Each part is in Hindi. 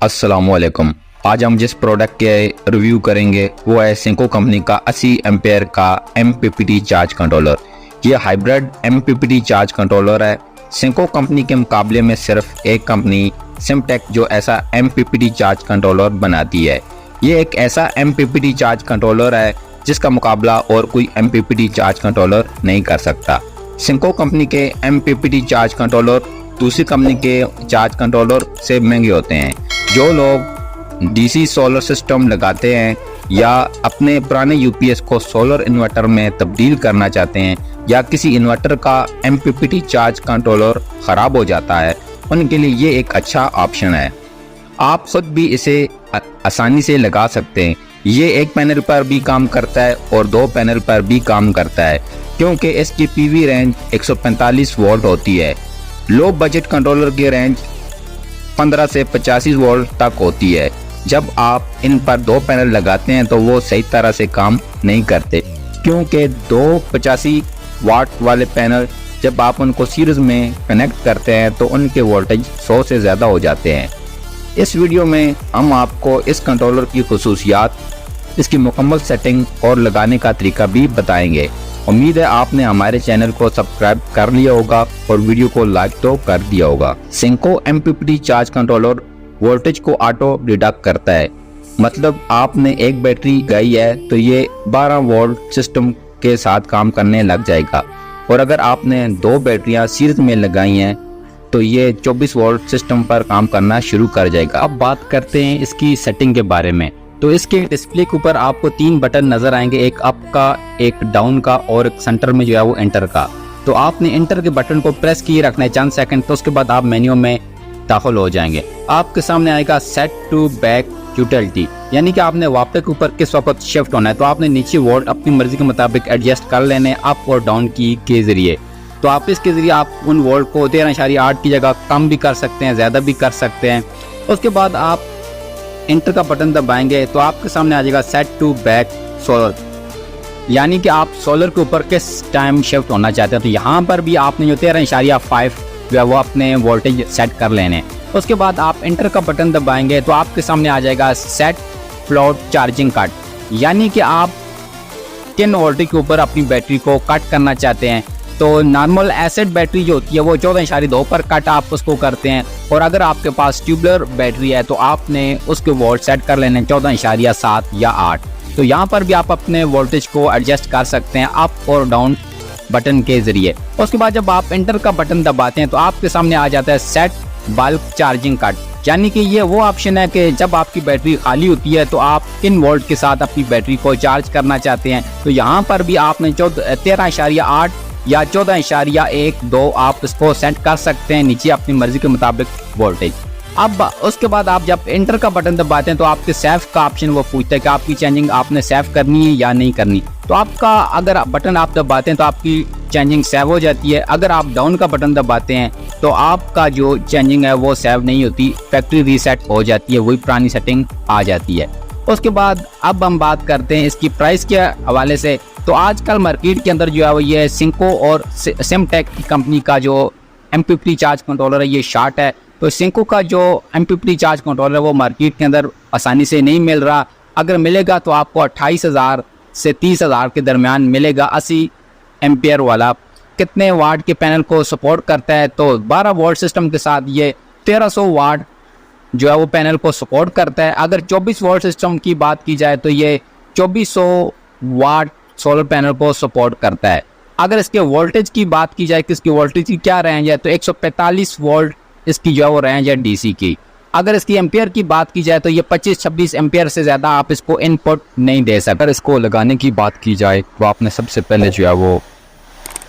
अस्सलामुअलैकुम। आज हम जिस प्रोडक्ट के रिव्यू करेंगे वो है सेंको कंपनी का 80 एम्पेयर का MPPT चार्ज कंट्रोलर। ये हाइब्रिड MPPT चार्ज कंट्रोलर है। सेंको कंपनी के मुकाबले में सिर्फ एक कंपनी सिमटेक जो ऐसा MPPT चार्ज कंट्रोलर बनाती है। ये एक ऐसा MPPT चार्ज कंट्रोलर है जिसका मुकाबला और कोई MPPT चार्ज कंट्रोलर नहीं कर सकता। सेंको कंपनी के MPPT चार्ज कंट्रोलर दूसरी कंपनी के चार्ज कंट्रोलर से महंगे होते हैं। जो लोग DC सोलर सिस्टम लगाते हैं या अपने पुराने UPS को सोलर इन्वर्टर में तब्दील करना चाहते हैं या किसी इन्वर्टर का MPPT चार्ज कंट्रोलर ख़राब हो जाता है, उनके लिए ये एक अच्छा ऑप्शन है। आप खुद भी इसे आसानी से लगा सकते हैं। ये एक पैनल पर भी काम करता है और दो पैनल पर भी काम करता है क्योंकि इसकी PV रेंज 145 वोल्ट होती है। लो बजट कंट्रोलर की रेंज 15 से 85 वोल्ट तक होती है। जब आप इन पर दो पैनल लगाते हैं तो वो सही तरह से काम नहीं करते क्योंकि दो 85 वाट वाले पैनल जब आप उनको सीरीज में कनेक्ट करते हैं तो उनके वोल्टेज 100 से ज़्यादा हो जाते हैं। इस वीडियो में हम आपको इस कंट्रोलर की खुसूसियात, इसकी मुकम्मल सेटिंग और लगाने का तरीका भी बताएंगे। उम्मीद है आपने हमारे चैनल को सब्सक्राइब कर लिया होगा और वीडियो को लाइक तो कर दिया होगा। Senco MPPT charge controller voltage को ऑटो डिडक्ट करता है। मतलब आपने एक बैटरी लगाई है तो ये 12 वोल्ट सिस्टम के साथ काम करने लग जाएगा और अगर आपने दो बैटरियां सीरीज में लगाई हैं तो ये 24 वोल्ट सिस्टम पर काम करना शुरू कर जाएगा। अब बात करते हैं इसकी सेटिंग के बारे में। तो इसके डिस्प्ले के ऊपर आपको 3 बटन नजर आएंगे, एक अप का, एक डाउन का और एक सेंटर में जो है वो एंटर का। तो आपने एंटर के बटन को प्रेस किए रखना है चंद सेकंड, तो उसके बाद आप मेन्यू में दाखिल हो जाएंगे। आपके सामने आएगा सेट टू बैक यूटिलिटी, यानी कि आपने वापस के ऊपर किस वक्त शिफ्ट होना है। तो आपने नीचे वोल्ट अपनी मर्जी के मुताबिक एडजस्ट कर लेने अप और डाउन की के जरिए। तो आप इसके जरिए आप उन वोल्ट को 13.8 की जगह कम भी कर सकते हैं, ज़्यादा भी कर सकते हैं। उसके बाद आप एंटर का बटन दबाएंगे तो आपके सामने आ जाएगा सेट टू बैक सोलर, यानी कि आप सोलर के ऊपर किस टाइम शिफ्ट होना चाहते हैं। तो यहाँ पर भी आपने जो 13.5 जो है वो अपने वोल्टेज सेट कर लेने। उसके बाद आप एंटर का बटन दबाएंगे तो आपके सामने आ जाएगा सेट फ्लोट चार्जिंग कट, यानी कि आप किन वोल्टेज के ऊपर अपनी बैटरी को कट करना चाहते हैं। तो नॉर्मल एसिड बैटरी जो होती है वो 14.2 पर कट आप उसको करते हैं और अगर आपके पास ट्यूबुलर बैटरी है तो आपने उसके वोल्ट सेट कर लेने 14.7 या 8। तो यहाँ पर भी आप अपने वोल्टेज को एडजस्ट कर सकते हैं अप और डाउन बटन के जरिए। उसके बाद जब आप एंटर का बटन दबाते हैं तो आपके सामने आ जाता है सेट बल्क चार्जिंग कट, यानी कि ये वो ऑप्शन है कि जब आपकी बैटरी खाली होती है तो आप किन वोल्ट के साथ अपनी बैटरी को चार्ज करना चाहते हैं। तो यहाँ पर भी आपने 13.8 या 14.12 आप इसको सेट कर सकते हैं नीचे अपनी मर्जी के मुताबिक वोल्टेज। अब उसके बाद आप जब एंटर का बटन दबाते हैं तो आपके सेफ का ऑप्शन वो पूछता है कि आपकी चेंजिंग आपने सेव करनी है या नहीं करनी। तो आपका अगर बटन आप दबाते हैं तो आपकी चेंजिंग सेव हो जाती है। अगर आप डाउन का बटन दबाते हैं तो आपका जो चेंजिंग है वो सेव नहीं होती, फैक्ट्री रीसेट हो जाती है, वही पुरानी सेटिंग आ जाती है। उसके बाद अब हम बात करते हैं इसकी प्राइस के हवाले से। तो आजकल मार्केट के अंदर जो है वो ये सेंको और सिमटेक की कंपनी का जो MPPT चार्ज कंट्रोलर है ये शॉर्ट है। तो सेंको का जो MPPT चार्ज कंट्रोलर है वो मार्केट के अंदर आसानी से नहीं मिल रहा। अगर मिलेगा तो आपको 28,000 से 30,000 के दरमियान मिलेगा। 80 एम्पियर वाला कितने वाट के पैनल को सपोर्ट करता है तो 12 वोल्ट सिस्टम के साथ ये 1300 वाट जो है वो पैनल को सपोर्ट करता है। अगर 24 वोल्ट सिस्टम की बात की जाए तो ये 2400 वाट सोलर पैनल को सपोर्ट करता है। अगर इसके वोल्टेज की बात की जाए कि इसकी वोल्टेज की क्या रेंज है तो 145 वोल्ट इसकी जो है वो रेंज है DC की। अगर इसकी एम्पियर की बात की जाए तो ये 25-26 एम्पियर से ज़्यादा आप इसको इनपुट नहीं दे सकते। अगर इसको लगाने की बात की जाए तो आपने सबसे पहले जो है वो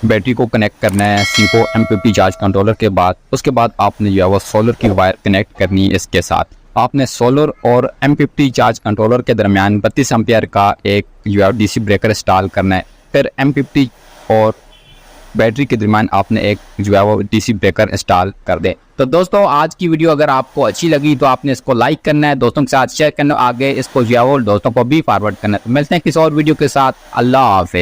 बैटरी को कनेक्ट करना है सेंको MPPT चार्ज कंट्रोलर के बाद। उसके बाद आपने जो है वो सोलर की वायर कनेक्ट करनी है। इसके साथ आपने सोलर और MPPT चार्ज कंट्रोलर के दरमियान 32 एम्पियर का एक जो है DC ब्रेकर इंस्टॉल करना है। फिर MPPT और बैटरी के दरमियान आपने एक जो है वो DC ब्रेकर इंस्टॉल कर दे। तो दोस्तों आज की वीडियो अगर आपको अच्छी लगी तो आपने इसको लाइक करना है, दोस्तों के साथ शेयर करना, आगे इसको जो है वो दोस्तों को भी फॉरवर्ड करना है। तो मिलते हैं किसी और वीडियो के साथ। अल्लाह हाफिज़।